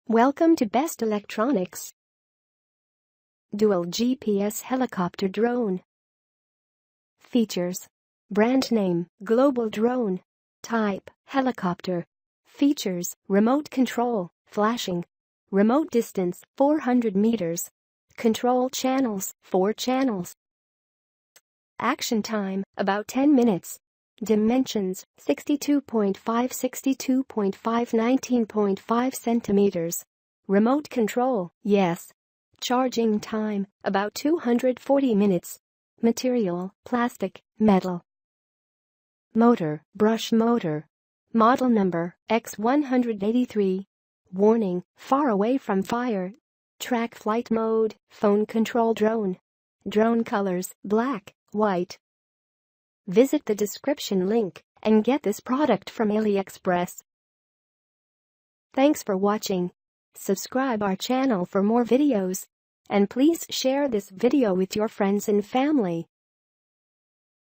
Welcome to Best Electronics. Dual GPS helicopter drone. Features: brand name, Global Drone. Type, helicopter. Features: remote control, flashing. Remote distance, 400 meters. Control channels, 4 channels. Action time, about 10 minutes. Dimensions, 62.5 62.5 19.5 centimeters. Remote control, yes. Charging time, about 240 minutes. Material, plastic, metal. Motor, brush motor. Model number, X183. Warning, far away from fire. Track flight mode, phone control drone. Drone colors, black, white. Visit the description link and get this product from AliExpress. Thanks for watching. Subscribe our channel for more videos. And please share this video with your friends and family.